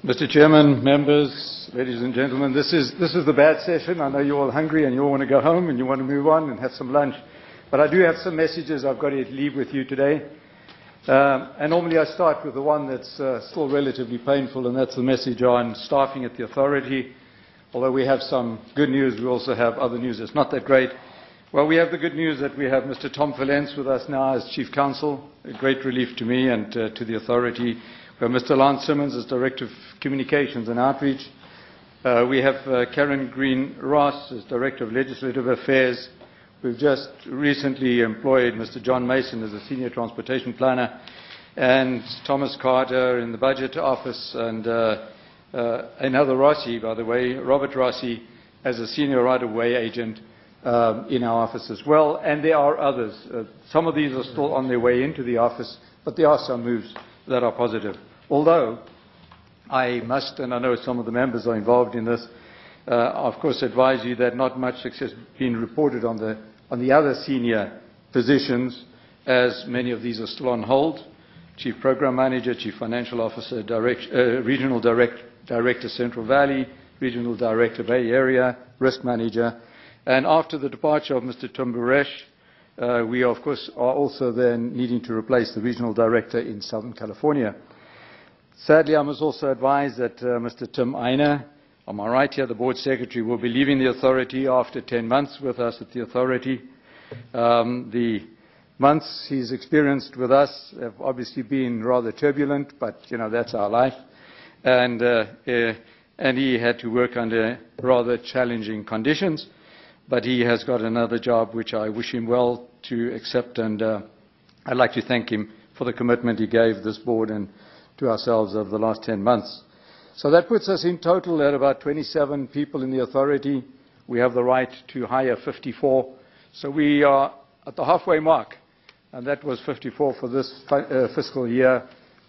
Mr. Chairman, members, ladies and gentlemen, this is the bad session. I know you're all hungry and you all want to go home and you want to move on and have some lunch. But I do have some messages I've got to leave with you today. And normally I start with the one that's still relatively painful, and that's the message on staffing at the authority. Although we have some good news, we also have other news that's not that great. Well, we have the good news that we have Mr. Tom Valence with us now as Chief Counsel, a great relief to me and to the authority. We have Mr. Lance Simmons as Director of Communications and Outreach. We have Karen Green-Ross as Director of Legislative Affairs. We've just recently employed Mr. John Mason as a Senior Transportation Planner, and Thomas Carter in the Budget Office, and another Rossi, by the way, Robert Rossi, as a Senior Right-of-Way Agent in our office as well. And there are others. Some of these are still on their way into the office, but there are some moves that are positive. Although I must, and I know some of the members are involved in this, of course advise you that not much success has been reported on the other senior positions, as many of these are still on hold. Chief Program Manager, Chief Financial Officer, Regional Director Central Valley, Regional Director Bay Area, Risk Manager. And after the departure of Mr. Tumburesh, we of course are also then needing to replace the Regional Director in Southern California. Sadly, I must also advise that Mr. Tim Einer, on my right here, the Board Secretary, will be leaving the authority after 10 months with us at the authority. The months he's experienced with us have obviously been rather turbulent, but you know, that's our life. And he had to work under rather challenging conditions, but he has got another job which I wish him well to accept, and I'd like to thank him for the commitment he gave this board and to ourselves over the last 10 months. So that puts us in total at about 27 people in the authority. We have the right to hire 54. So we are at the halfway mark, and that was 54 for this fiscal year,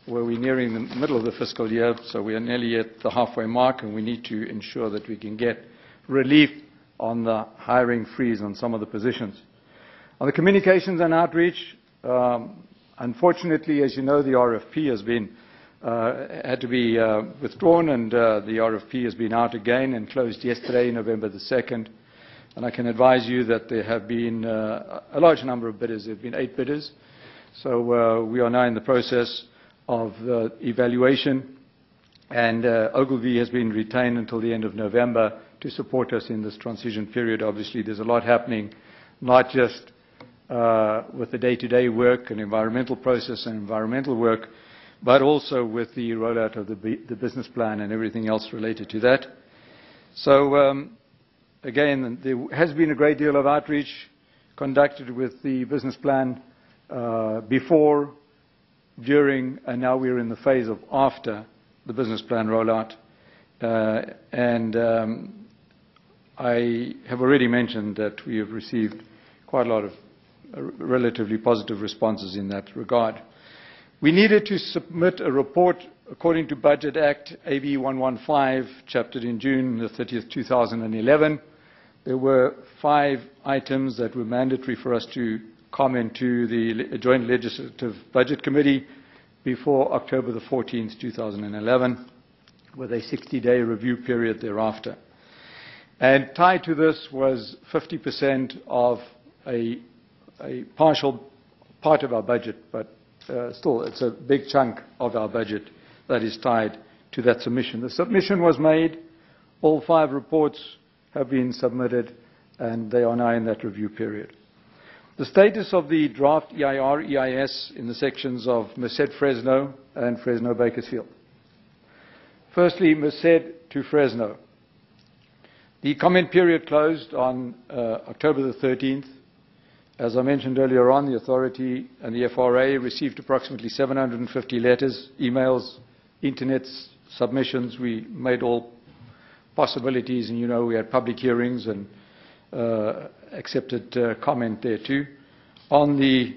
where we're nearing the middle of the fiscal year. So we are nearly at the halfway mark, and we need to ensure that we can get relief on the hiring freeze on some of the positions. On the communications and outreach, unfortunately, as you know, the RFP has been had to be withdrawn, and the RFP has been out again and closed yesterday, November the 2nd. And I can advise you that there have been a large number of bidders. There have been 8 bidders. So we are now in the process of evaluation, and Ogilvy has been retained until the end of November to support us in this transition period. Obviously, there's a lot happening, not just with the day-to-day work and environmental process and environmental work, but also with the rollout of the business plan and everything else related to that. So again, there has been a great deal of outreach conducted with the business plan before, during, and now we're in the phase of after the business plan rollout. I have already mentioned that we have received quite a lot of relatively positive responses in that regard. We needed to submit a report according to Budget Act AB 115, chaptered in June the 30th, 2011. There were 5 items that were mandatory for us to comment to the Joint Legislative Budget Committee before October the 14th, 2011, with a 60-day review period thereafter. And tied to this was 50% of a partial part of our budget, but still, it's a big chunk of our budget that is tied to that submission. The submission was made. All 5 reports have been submitted, and they are now in that review period. The status of the draft EIR-EIS in the sections of Merced Fresno and Fresno Bakersfield. Firstly, Merced to Fresno. The comment period closed on October the 13th. As I mentioned earlier on, the authority and the FRA received approximately 750 letters, emails, internet submissions. We made all possibilities, and you know, we had public hearings and accepted comment there too on the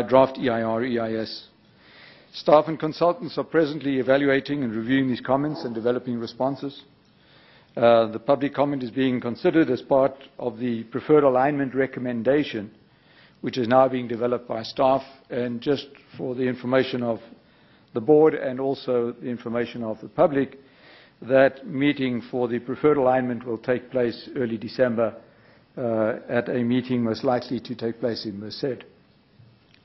draft EIR-EIS. Staff and consultants are presently evaluating and reviewing these comments and developing responses. The public comment is being considered as part of the preferred alignment recommendation, which is now being developed by staff. And just for the information of the board and also the information of the public, that meeting for the preferred alignment will take place early December at a meeting most likely to take place in Merced.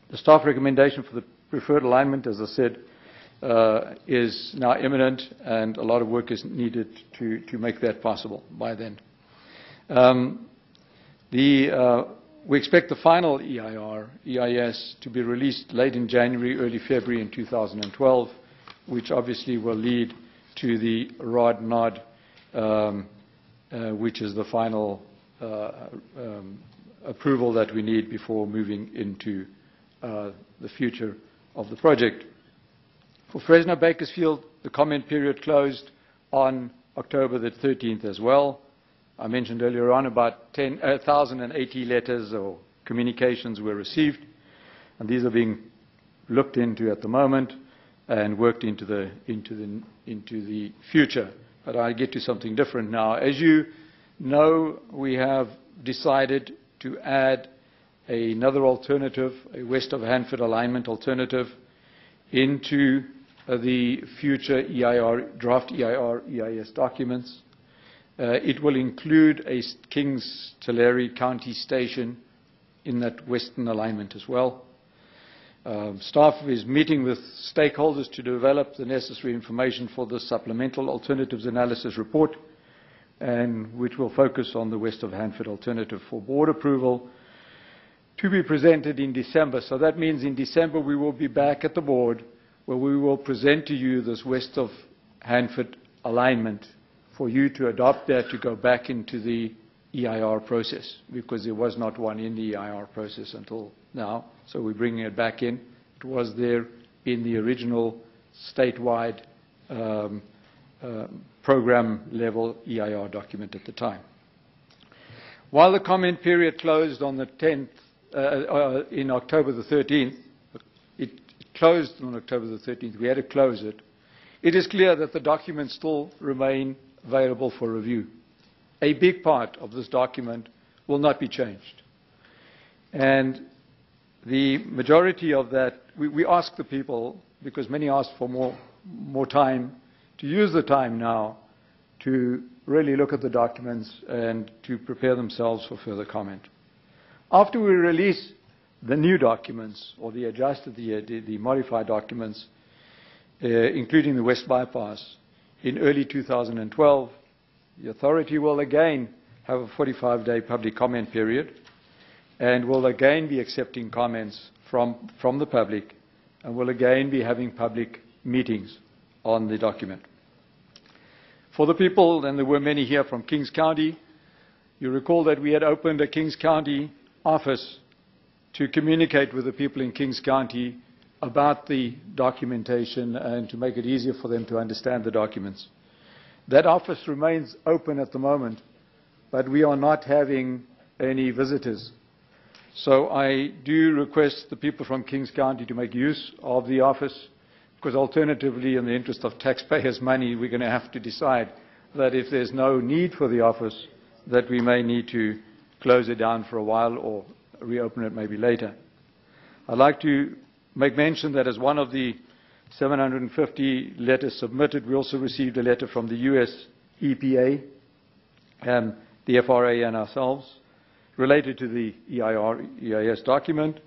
The staff recommendation for the preferred alignment, as I said, is now imminent, and a lot of work is needed to make that possible by then. We expect the final EIS to be released late in January, early February in 2012, which obviously will lead to the ROD-NOD, which is the final approval that we need before moving into the future of the project. For Fresno Bakersfield, the comment period closed on October the 13th as well. I mentioned earlier on about 1,080 letters or communications were received, and these are being looked into at the moment and worked into the future. But I'll get to something different now. As you know, we have decided to add another alternative, a west of Hanford alignment alternative, into the future draft EIS documents. It will include a Kings Tulare County station in that western alignment as well. Staff is meeting with stakeholders to develop the necessary information for the supplemental alternatives analysis report, and which will focus on the west of Hanford alternative for board approval to be presented in December. So that means in December we will be back at the board where we will present to you this west of Hanford alignment for you to adopt that to go back into the EIR process, because there was not one in the EIR process until now. So we're bringing it back in. It was there in the original statewide program level EIR document at the time. While the comment period closed on the 10th, in October the 13th, it closed on October the 13th, we had to close it. It is clear that the documents still remain available for review. A big part of this document will not be changed. And the majority of that, we ask the people, because many asked for more time, to use the time now to really look at the documents and to prepare themselves for further comment. After we release the new documents, or the adjusted, the modified documents, including the West Bypass, in early 2012, the authority will again have a 45-day public comment period and will again be accepting comments from the public, and will again be having public meetings on the document. For the people, and there were many here from Kings County, you recall that we had opened a Kings County office to communicate with the people in Kings County about the documentation and to make it easier for them to understand the documents. That office remains open at the moment, but we are not having any visitors. So I do request the people from Kings County to make use of the office, because alternatively, in the interest of taxpayers' money, we're going to have to decide that if there's no need for the office, that we may need to close it down for a while or reopen it maybe later. I'd like to make mention that as one of the 750 letters submitted, we also received a letter from the US EPA, the FRA and ourselves, related to the EIS document.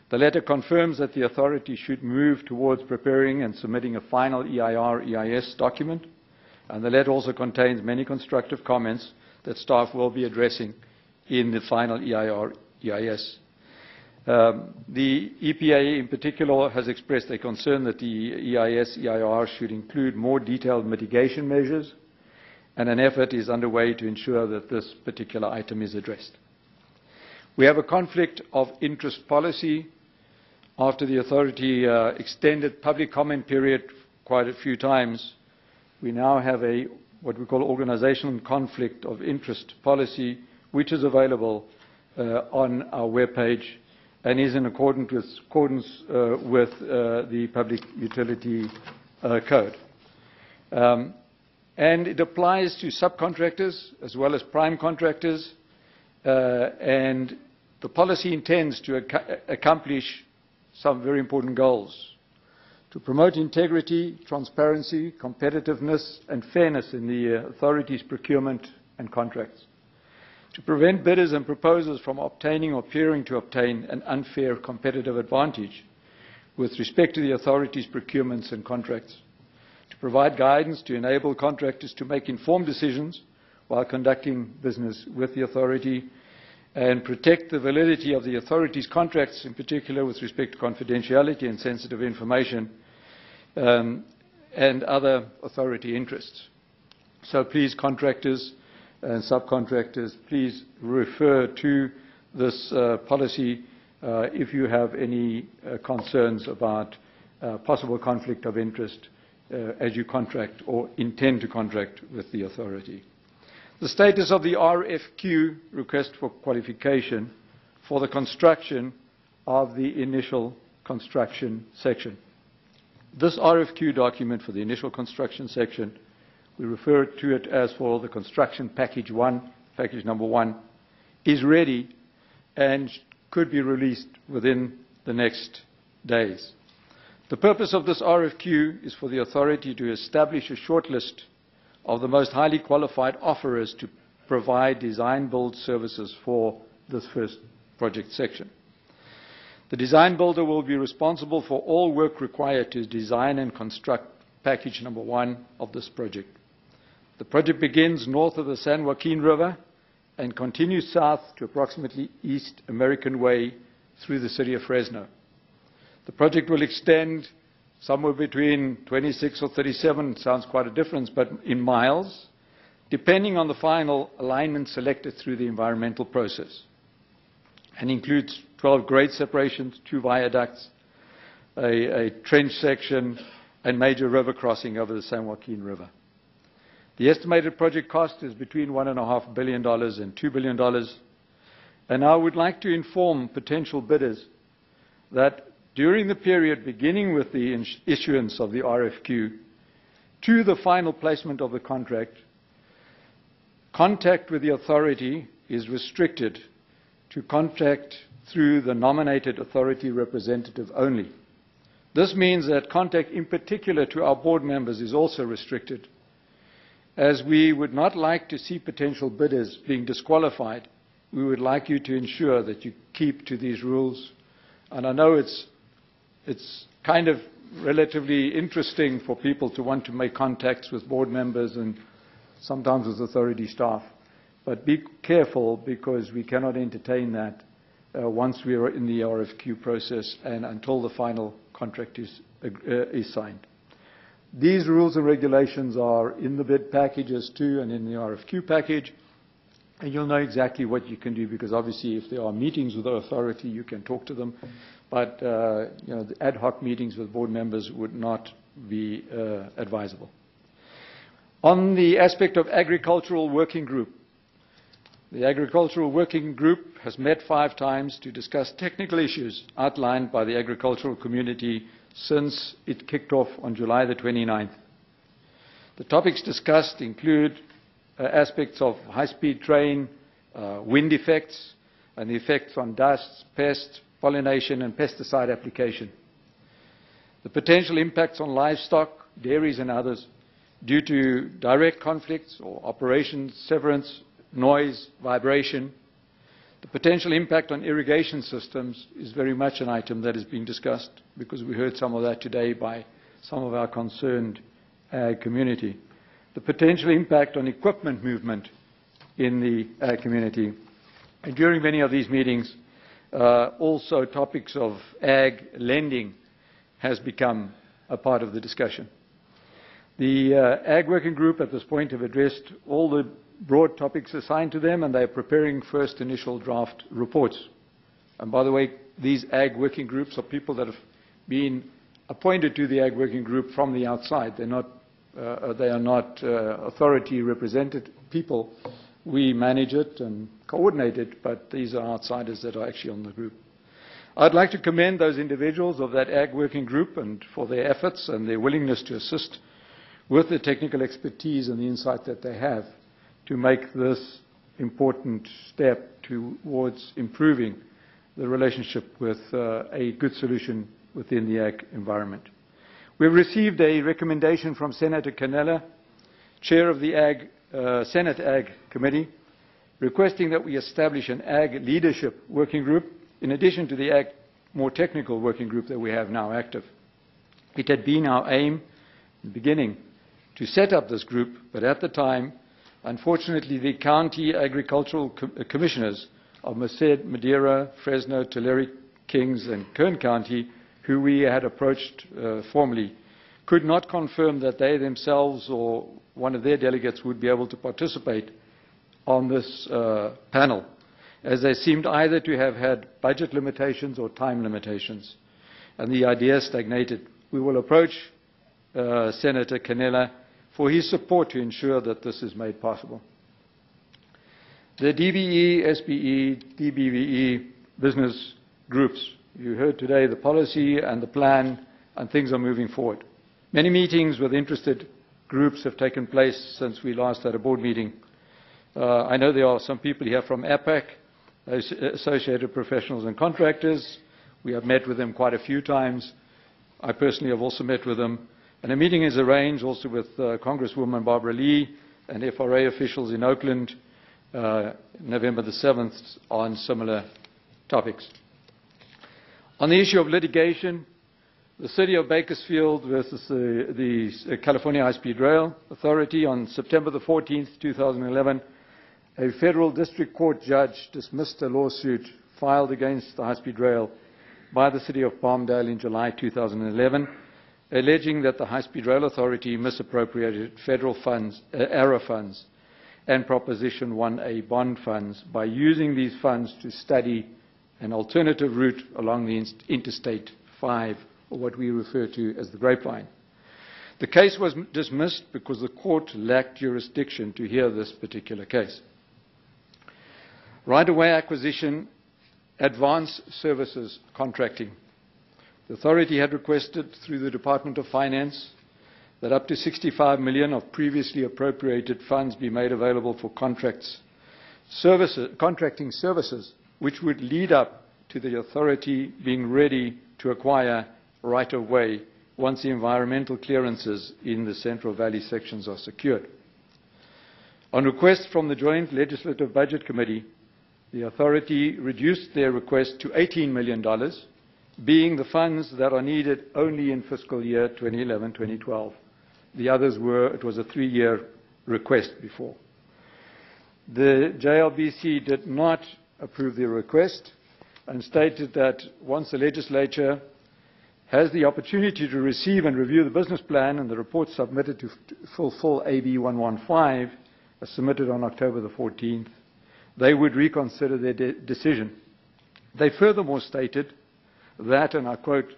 The letter confirms that the authority should move towards preparing and submitting a final EIS document, and the letter also contains many constructive comments that staff will be addressing in the final EIS. The EPA in particular has expressed a concern that the EIR should include more detailed mitigation measures, and an effort is underway to ensure that this particular item is addressed. We have a conflict of interest policy. After the authority extended public comment period quite a few times, we now have what we call organizational conflict of interest policy, which is available on our webpage and is in accordance with the Public Utility Code. And it applies to subcontractors as well as prime contractors, and The policy intends to accomplish some very important goals: to promote integrity, transparency, competitiveness and fairness in the authority's procurement and contracts, to prevent bidders and proposers from obtaining or appearing to obtain an unfair competitive advantage with respect to the authority's procurements and contracts, to provide guidance to enable contractors to make informed decisions while conducting business with the authority, and protect the validity of the authority's contracts, in particular with respect to confidentiality and sensitive information, and other authority interests. So please, contractors and subcontractors, please refer to this policy if you have any concerns about possible conflict of interest as you contract or intend to contract with the authority. The status of the RFQ, request for qualification, for the construction of the initial construction section. This RFQ document for the initial construction section, we refer to it as for the construction package 1, package number 1, is ready and could be released within the next days. The purpose of this RFQ is for the authority to establish a shortlist of the most highly qualified offerers to provide design-build services for this first project section. The design builder will be responsible for all work required to design and construct package number 1 of this project. The project begins north of the San Joaquin River and continues south to approximately East American Way through the city of Fresno. The project will extend somewhere between 26 or 37, sounds quite a difference, but in miles, depending on the final alignment selected through the environmental process, and includes 12 grade separations, 2 viaducts, a trench section, and major river crossing over the San Joaquin River. The estimated project cost is between $1.5 billion and $2 billion, and I would like to inform potential bidders that during the period beginning with the issuance of the RFQ to the final placement of the contract, contact with the authority is restricted to contact through the nominated authority representative only. This means that contact in particular to our board members is also restricted, as we would not like to see potential bidders being disqualified. We would like you to ensure that you keep to these rules. And I know it's kind of relatively interesting for people to want to make contacts with board members and sometimes with authority staff. But be careful, because we cannot entertain that once we are in the RFQ process and until the final contract is signed. These rules and regulations are in the bid packages too and in the RFQ package. And you'll know exactly what you can do, because obviously if there are meetings with the authority, you can talk to them. But the ad hoc meetings with board members would not be advisable. On the aspect of agricultural working group, the agricultural working group has met 5 times to discuss technical issues outlined by the agricultural community since it kicked off on July the 29th. The topics discussed include aspects of high-speed train, wind effects, and the effects on dust, pests, pollination, and pesticide application. The potential impacts on livestock, dairies, and others due to direct conflicts or operations, severance, noise, vibration. The potential impact on irrigation systems is very much an item that is being discussed, because we heard some of that today by some of our concerned ag community. The potential impact on equipment movement in the ag community. And during many of these meetings, also topics of ag lending has become a part of the discussion. The ag working group at this point have addressed all the broad topics assigned to them, and they are preparing first initial draft reports. And by the way, these ag working groups are people that have been appointed to the ag working group from the outside. They are not authority represented people. We manage it and coordinate it, but these are outsiders that are actually on the group. I'd like to commend those individuals of that ag working group and for their efforts and their willingness to assist with the technical expertise and the insight that they have to make this important step towards improving the relationship with a good solution within the ag environment. We've received a recommendation from Senator Canella, Chair of the Senate Ag Committee, requesting that we establish an Ag Leadership Working Group, in addition to the Ag more technical working group that we have now active. It had been our aim in the beginning to set up this group, but at the time, unfortunately, the county agricultural commissioners of Merced, Madeira, Fresno, Tulare, Kings, and Kern County, who we had approached formally, could not confirm that they themselves or one of their delegates would be able to participate on this panel, as they seemed either to have had budget limitations or time limitations, and the idea stagnated. We will approach Senator Canella for his support to ensure that this is made possible. The DBE, SBE, DBVE business groups. You heard today the policy and the plan, and things are moving forward. Many meetings with interested groups have taken place since we last had a board meeting. I know there are some people here from APAC, Associated Professionals and Contractors. We have met with them quite a few times. I personally have also met with them. And a meeting is arranged also with Congresswoman Barbara Lee and FRA officials in Oakland, November the 7th, on similar topics. On the issue of litigation, the City of Bakersfield versus the California High-Speed Rail Authority, on September the 14th, 2011, a federal district court judge dismissed a lawsuit filed against the High-Speed Rail by the City of Palmdale in July 2011, alleging that the High-Speed Rail Authority misappropriated federal funds, ARRA funds, and Proposition 1A bond funds by using these funds to study an alternative route along the Interstate 5, or what we refer to as the Grapevine. The case was dismissed because the court lacked jurisdiction to hear this particular case. Right-of-way acquisition, advanced services contracting. The authority had requested through the Department of Finance that up to $65 million of previously appropriated funds be made available for contracting services, which would lead up to the authority being ready to acquire right-of-way once the environmental clearances in the Central Valley sections are secured. On request from the Joint Legislative Budget Committee, the authority reduced their request to $18 million, being the funds that are needed only in fiscal year 2011-2012. The others were, it was a 3-year request before. The JLBC did not approve the request and stated that once the legislature has the opportunity to receive and review the business plan and the report submitted to fulfill AB 115, as submitted on October the 14th, they would reconsider their decision. They furthermore stated that, and I quote,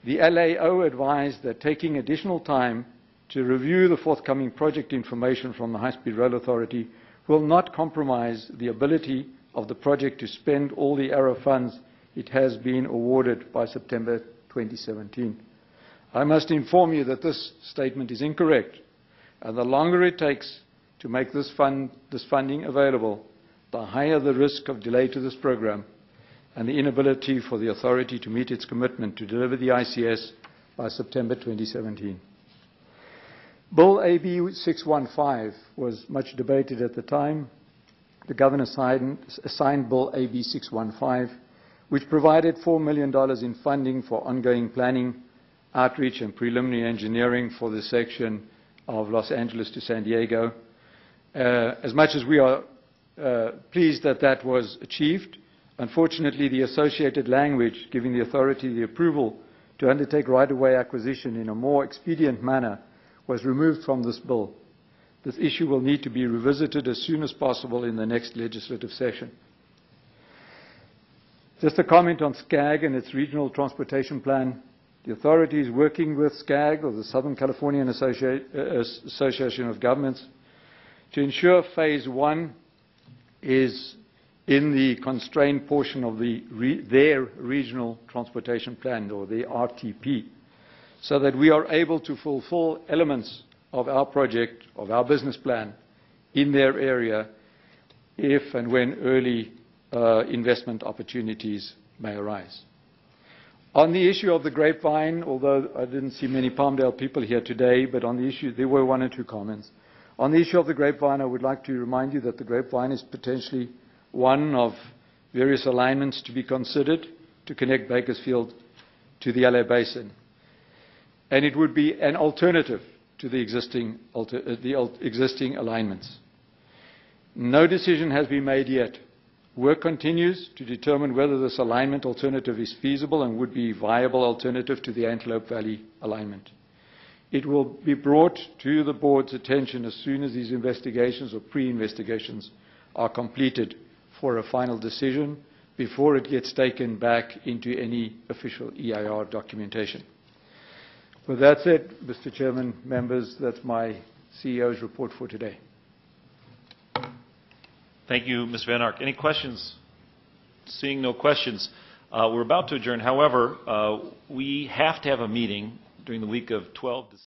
the LAO advised that taking additional time to review the forthcoming project information from the High-Speed Rail Authority will not compromise the ability of the project to spend all the ARRA funds it has been awarded by September 2017. I must inform you that this statement is incorrect, and the longer it takes to make this funding available, the higher the risk of delay to this program and the inability for the authority to meet its commitment to deliver the ICS by September 2017. Bill AB 615 was much debated at the time. The Governor signed Bill AB 615, which provided $4 million in funding for ongoing planning, outreach, and preliminary engineering for the section of Los Angeles to San Diego. As much as we are pleased that that was achieved, unfortunately, the associated language giving the authority the approval to undertake right-of-way acquisition in a more expedient manner was removed from this bill. This issue will need to be revisited as soon as possible in the next legislative session. Just a comment on SCAG and its regional transportation plan. The authority is working with SCAG, or the Southern Californian Association of Governments, to ensure Phase 1 is in the constrained portion of their regional transportation plan, or the RTP, so that we are able to fulfill elements of our project, of our business plan, in their area if and when early investment opportunities may arise. On the issue of the grapevine, although I didn't see many Palmdale people here today, but on the issue, there were one or two comments. On the issue of the grapevine, I would like to remind you that the grapevine is potentially one of various alignments to be considered to connect Bakersfield to the LA Basin. And it would be an alternative to the existing alignments. No decision has been made yet. Work continues to determine whether this alignment alternative is feasible and would be a viable alternative to the Antelope Valley alignment. It will be brought to the board's attention as soon as these investigations or pre-investigations are completed for a final decision before it gets taken back into any official EIR documentation. With that said, Mr. Chairman, members, that's my CEO's report for today. Thank you, Ms. Van Ark. Any questions? Seeing no questions, we're about to adjourn. However, we have to have a meeting during the week of 12 December.